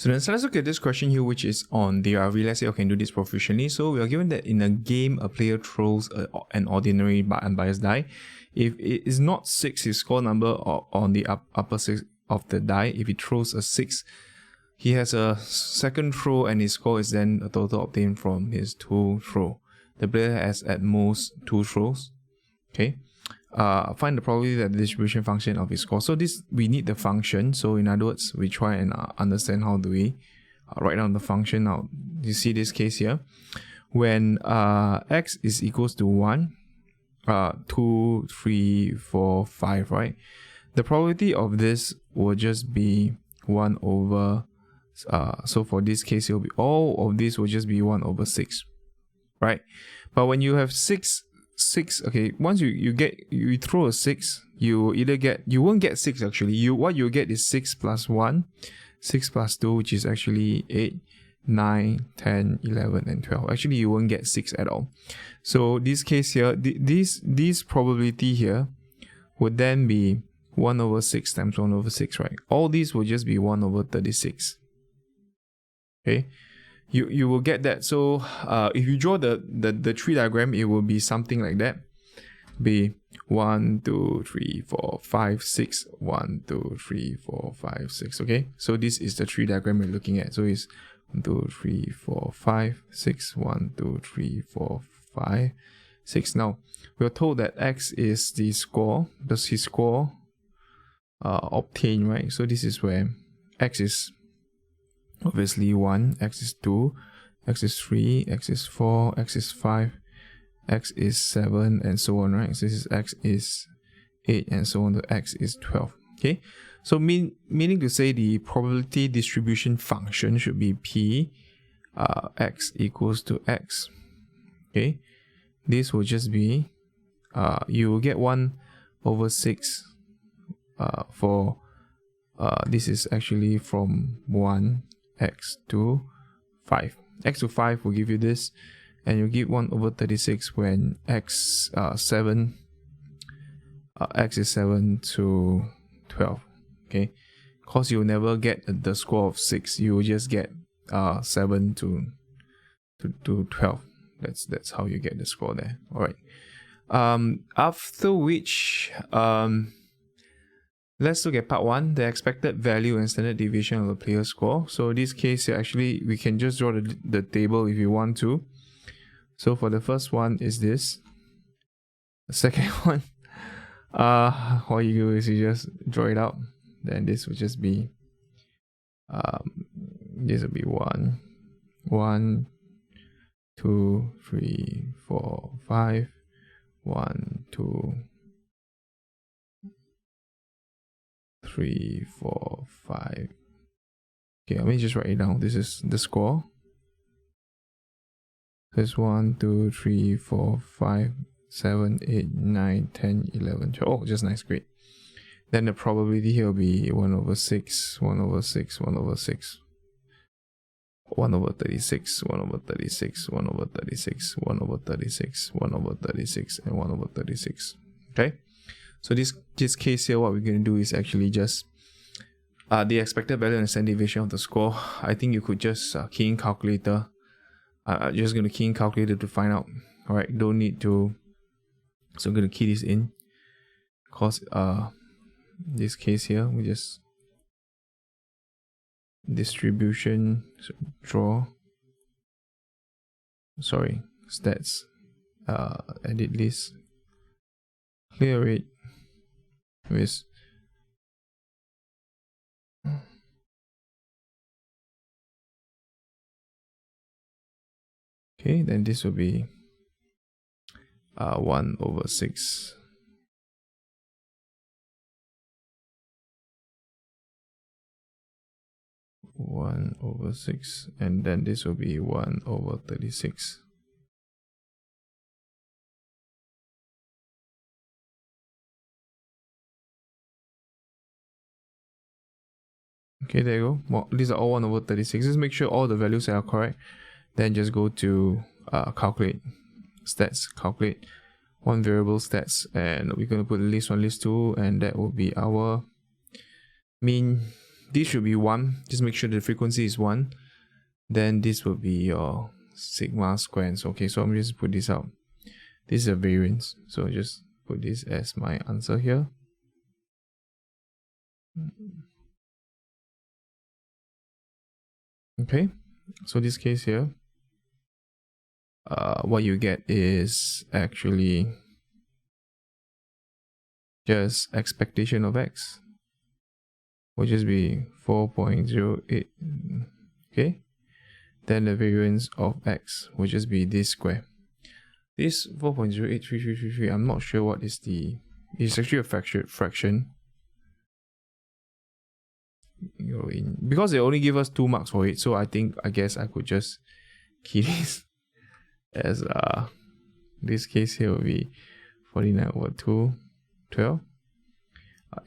So then let's look at this question here, which is on the RV. Let's say I can do this proficiently. So we are given that in a game, a player throws an ordinary but unbiased die. If it is not 6, his score number on the upper 6 of the die. If he throws a 6, he has a second throw and his score is then a total obtained from his 2 throw. The player has at most 2 throws. Okay. Find the probability that the distribution function of his score. So this, we need the function. So in other words, we try and understand how do we write down the function. Now you see this case here, when x is equals to 1, 2, 3, 4, 5, right? The probability of this will just be 1 over, so for this case, it will be, all of this will just be 1 over 6, right? But when you have 6, okay, once you throw a 6, you won't get 6 actually. What you get is 6 plus 1, 6 plus 2, which is actually 8, 9, 10, 11, and 12. Actually, you won't get 6 at all. So this case here, this probability here would then be 1 over 6 times 1 over 6, right? All these will just be 1 over 36. Okay, you will get that. So if you draw the tree diagram, it will be something like that. Be 1, 2, 3, 4, 5, 6, 1, 2, 3, 4, 5, 6. Okay, so this is the tree diagram we're looking at. So it's 1, 2, 3, 4, 5, 6, 1, 2, 3, 4, 5, 6. Now we're told that x is the score. Does his score obtain, right? So this is where x is obviously 1, x is 2, x is 3, x is 4, x is 5, x is 7, and so on, right? So this is x is 8, and so on to x is 12. Okay, so meaning to say the probability distribution function should be p x equals to x. Okay, this will just be you will get 1 over 6 for this is actually from 1 x to 5. X to 5 will give you this, and you give 1 over 36 when x 7 x is 7 to 12. Okay, because you'll never get the score of 6, you will just get 7 to 12. That's how you get the score there. All right. After which let's look at part 1, the expected value and standard deviation of the player's score. So in this case here, actually we can just draw the table if you want to. So for the first one is this. The second one, all you do is you just draw it out. Then this will just be this will be 1, 1, 2, 3, 4, 5, 1, 2, 3, 4, 5. Okay, let me just write it down. This is the score. There's 1, 2, 3, 4, 5, 7, 8, 9, 10, 11, 12. Oh, just nice, great. Then the probability here will be 1 over 6, 1 over 6, 1 over 6, 1 over 36, 1 over 36, 1 over 36, 1 over 36, 1 over 36, and 1 over 36. Okay? So this case here, what we're going to do is actually just the expected value and standard deviation of the score. I think you could just key in calculator. I'm just going to key in calculator to find out. All right, don't need to. So I'm going to key this in. Because this case here, we just distribution, so draw. Sorry, stats. Edit list. Clear it. With okay, then this will be 1 over 6. One over 6, and then this will be 1 over 36. Okay, there you go. Well, these are all 1 over 36. Just make sure all the values are correct. Then just go to calculate stats, calculate one variable stats, and we're going to put list 1, list 2, and that will be our mean this should be 1. Just make sure the frequency is 1. Then this will be your sigma squared. Okay, so I'm just put this out. This is a variance. So just put this as my answer here. Okay, so this case here, what you get is actually just expectation of x, will just be 4.08. Okay, then the variance of x will just be this square. This 4.083333, I'm not sure what is the, it's actually a fraction. Because they only give us 2 marks for it, so I guess I could just key this as this case here will be 49/2, 12.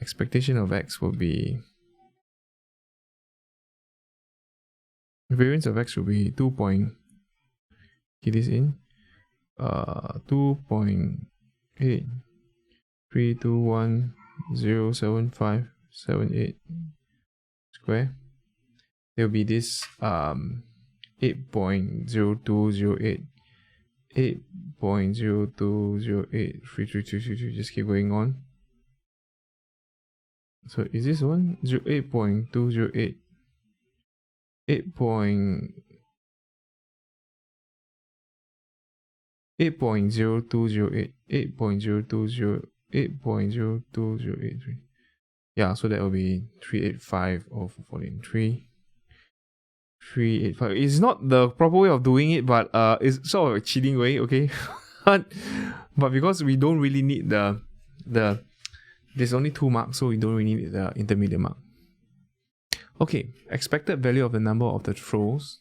Expectation of x will be, variance of x will be 2. Key this in 2.83210757 square. There will be this 8.0208 8.02083333. Just keep going on. So is this one 8.208 8.0208 8.0208. Yeah, so that will be 385 over 385. It's not the proper way of doing it, but it's sort of a cheating way, okay? But because we don't really need the there's only 2 marks, so we don't really need the intermediate mark. Okay, expected value of the number of the throws.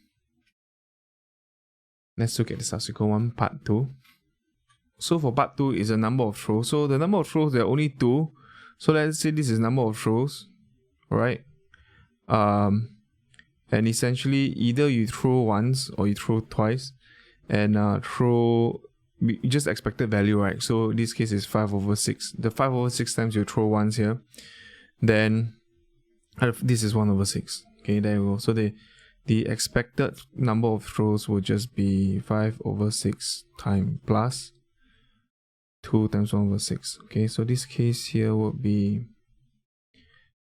Let's look at the subsequent one, part 2. So for part 2 is the number of throws. So the number of throws, there are only 2. So let's say this is number of throws, right? And essentially either you throw once or you throw twice, and throw just expected value, right? So this case is 5/6. The 5/6 times you throw once here, then this is 1/6. Okay, there you go. So the expected number of throws will just be 5/6 time plus 2 times 1/6. Okay, so this case here would be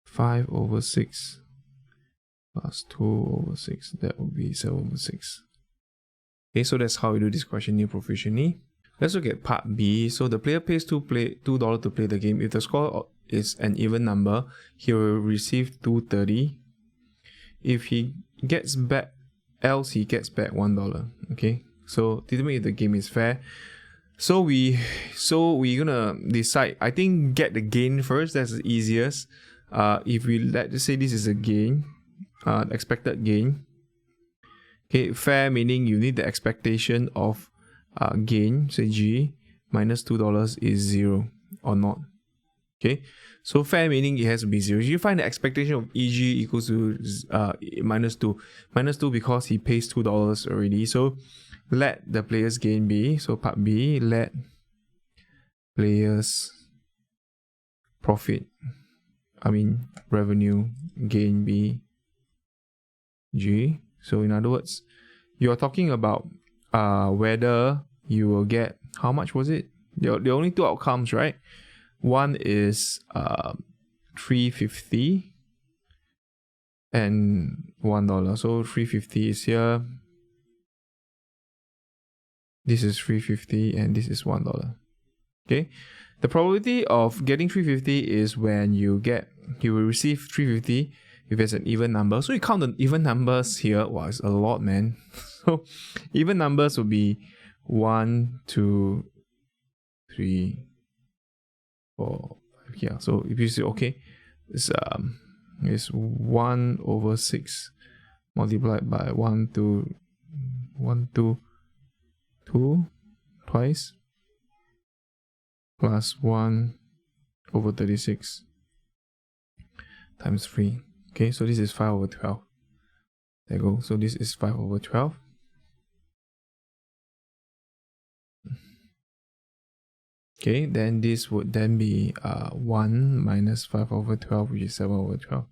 5/6 plus 2/6. That would be 7/6. Okay, so that's how we do this question here proficiently. Let's look at part B. So the player pays $2 to play the game. If the score is an even number, he will receive $2.30. If he gets back, else he gets back $1. Okay, so determine if the game is fair. So we're gonna decide. I think get the gain first. That's the easiest. If we let's say this is a gain, expected gain. Okay, fair meaning you need the expectation of gain. Say G minus $2 is 0 or not. Okay, so fair meaning it has to be 0. You find the expectation of EG equals to minus 2 because he pays $2 already. So let the player's gain be, so part B, let player's revenue gain be G. So in other words, you're talking about whether you will get, how much was it? There are only 2 outcomes, right? One is $3.50 and $1. So $3.50 is here. This is $3.50 and this is $1. Okay, the probability of getting $3.50 is when you will receive $3.50 if it's an even number. So you count the even numbers here. Wow, it's a lot, man. So even numbers will be 1, 2, 3, 4, 5. Yeah. So if you say okay, it's 1/6 multiplied by 1, 2, 2 twice plus 1/36 times 3. Okay, so this is 5/12. There you go. So this is 5/12. Okay, then this would then be 1 minus 5/12, which is 7/12.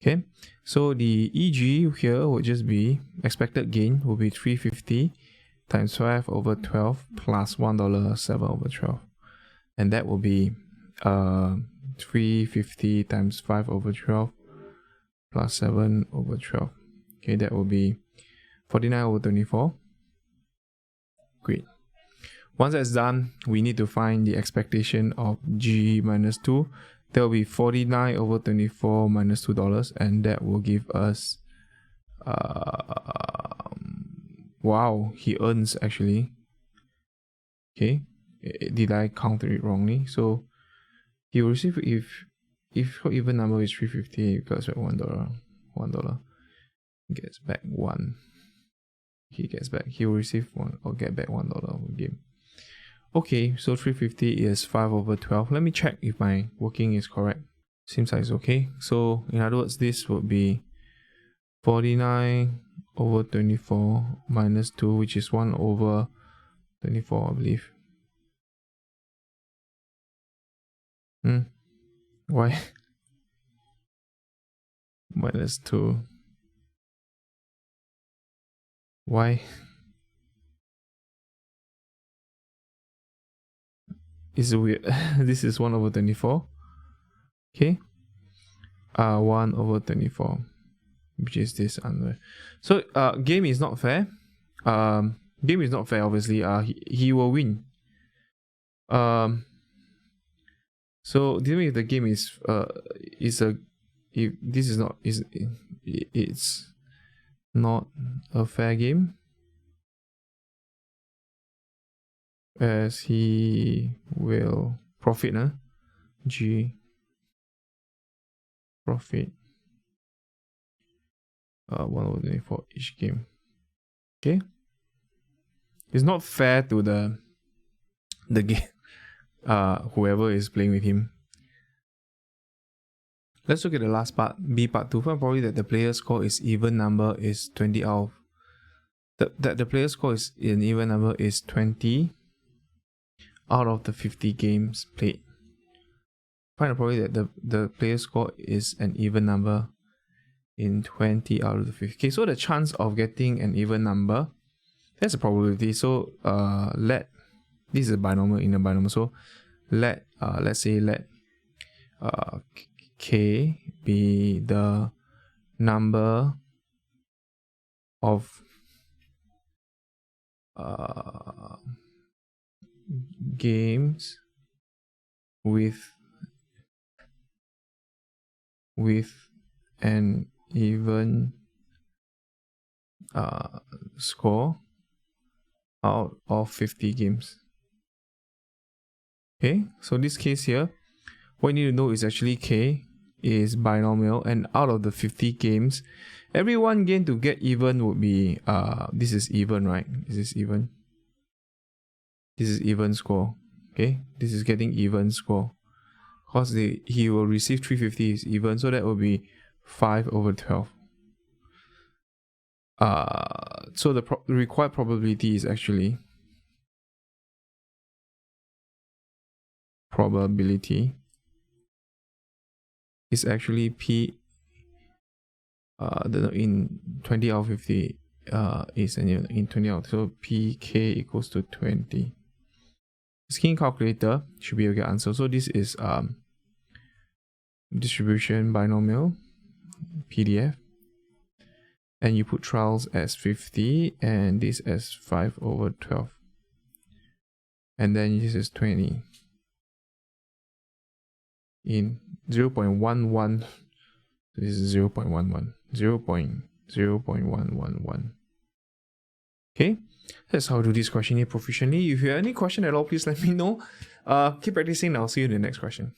Okay, so the EG here would just be expected gain will be 350 times 5 over 12 plus $1 7 over 12, and that will be 350 times 5 over 12 plus 7 over 12. Okay, that will be 49 over 24. Great. Once that's done, we need to find the expectation of G minus 2. That will be 49 over 24 minus $2, and that will give us wow, he earns actually. Okay, did I count it wrongly? So he will receive if even number is 350, he gets back $1. He gets back 1. He will receive 1 or get back $1 game. Okay, so 350 is 5 over 12. Let me check if my working is correct. Seems like it's okay. So in other words, this would be 49 over 24 minus 2, which is 1 over 24, I believe. Why? Minus 2. Why? Is it weird? This is 1 over 24. Okay. 1 over 24. Which is this under. So game is not fair. Game is not fair, obviously. He will win. So dealing with the game is it's not a fair game, as he will profit, G profit 1 over 24 each game. Okay, it's not fair to the game, whoever is playing with him. Let's look at the last part, B part 2. Find probably that the player score is even number is 20 out of the player score is an even number is 20 out of the 50 games played. Find probably that the player score is an even number in 20 out of the 50. Okay, so the chance of getting an even number, that's a probability. So this is a binomial in a binomial. So let's say K be the number of games with an even score out of 50 games. Okay, so this case here, what you need to know is actually K is binomial, and out of the 50 games, every one game to get even would be this is even, right? This is even. This is even score. Okay, this is getting even score. Because he will receive 350 is even, so that will be 5 over 12. So the required probability is actually P in 20 out of 50 is in 20 out, so PK equals to 20. Skin calculator should be able to get answer. So this is distribution binomial PDF, and you put trials as 50 and this as 5 over 12, and then this is 20 in 0.11. This is 0.11. Okay, that's how to do this question here proficiently. If you have any question at all, please let me know. Keep practicing, and I'll see you in the next question.